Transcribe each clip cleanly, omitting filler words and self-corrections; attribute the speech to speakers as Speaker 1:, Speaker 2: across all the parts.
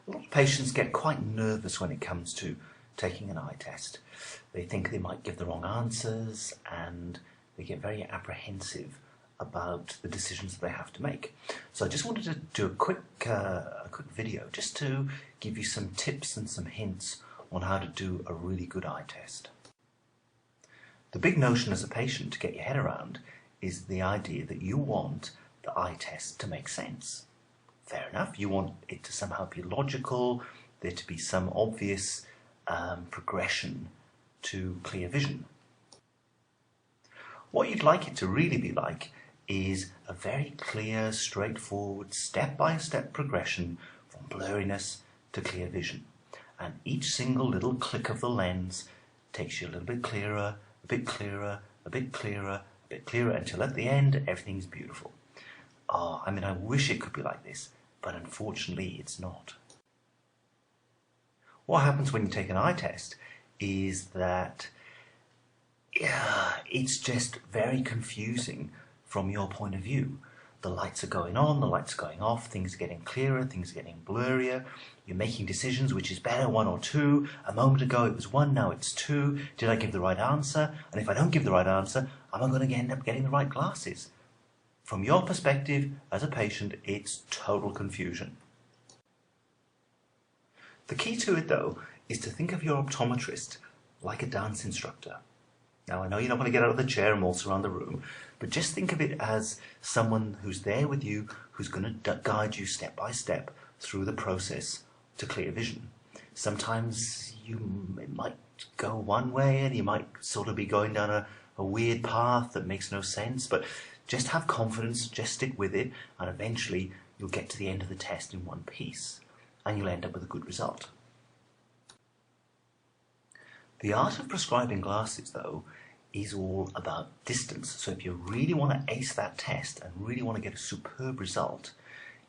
Speaker 1: A lot of patients get quite nervous when it comes to taking an eye test. They think they might give the wrong answers and they get very apprehensive about the decisions that they have to make. So I just wanted to do a quick video just to give you some tips and some hints on how to do a really good eye test. The big notion as a patient to get your head around is the idea that you want the eye test to make sense. Fair enough, you want it to somehow be logical, there to be some obvious progression to clear vision. What you'd like it to really be like is a very clear, straightforward, step-by-step progression from blurriness to clear vision. And each single little click of the lens takes you a little bit clearer, a bit clearer, a bit clearer, a bit clearer, until at the end everything's beautiful. I mean, I wish it could be like this, but unfortunately it's not. What happens when you take an eye test is that it's just very confusing from your point of view. The lights are going on, the lights are going off, things are getting clearer, things are getting blurrier. You're making decisions, which is better, 1 or 2. A moment ago it was 1, now it's 2. Did I give the right answer? And if I don't give the right answer, am I going to end up getting the right glasses? From your perspective as a patient, it's total confusion. The key to it, though, is to think of your optometrist like a dance instructor. Now, I know you're not going to get out of the chair and waltz around the room, but just think of it as someone who's there with you, who's going to guide you step by step through the process to clear vision. Sometimes it might go one way and you might sort of be going down a weird path that makes no sense, but just have confidence, just stick with it, and eventually you'll get to the end of the test in one piece, and you'll end up with a good result. The art of prescribing glasses, though, is all about distance. So if you really want to ace that test and really want to get a superb result,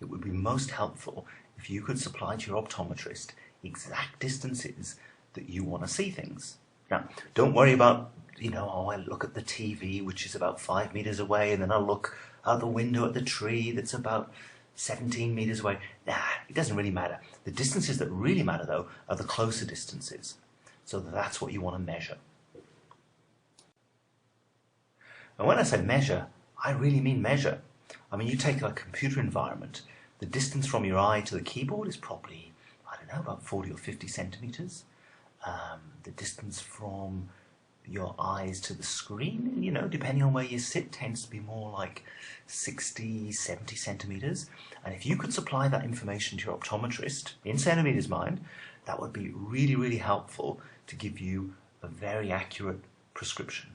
Speaker 1: it would be most helpful if you could supply to your optometrist exact distances that you want to see things. Now, don't worry about, I look at the TV, which is about 5 meters away, and then I'll look out the window at the tree that's about 17 meters away. Nah, it doesn't really matter. The distances that really matter, though, are the closer distances. So that's what you want to measure. And when I say measure, I really mean measure. I mean, you take a computer environment, the distance from your eye to the keyboard is probably, about 40 or 50 centimeters. The distance from your eyes to the screen, depending on where you sit, tends to be more like 60, 70 centimeters. And if you could supply that information to your optometrist in centimeters mind, that would be really, really helpful to give you a very accurate prescription.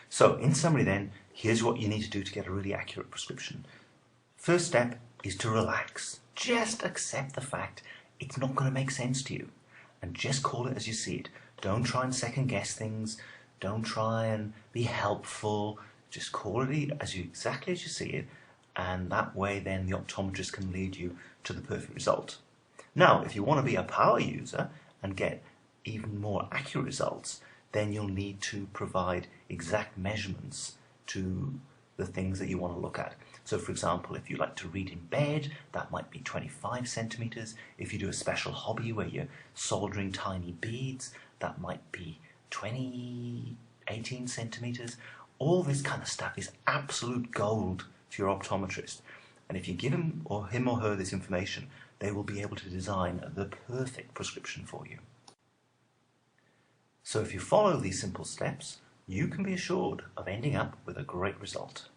Speaker 1: So, in summary then, here's what you need to do to get a really accurate prescription. First step is to relax. Just accept the fact it's not going to make sense to you. And just call it as you see it. Don't try and second guess things. Don't try and be helpful. Just call it exactly as you see it. And that way then the optometrist can lead you to the perfect result. Now, if you want to be a power user and get even more accurate results, then you'll need to provide exact measurements to the things that you want to look at. So, for example, if you like to read in bed, that might be 25 centimeters. If you do a special hobby where you're soldering tiny beads, that might be 18 centimeters. All this kind of stuff is absolute gold to your optometrist. And if you give him or her this information, they will be able to design the perfect prescription for you. So if you follow these simple steps, you can be assured of ending up with a great result.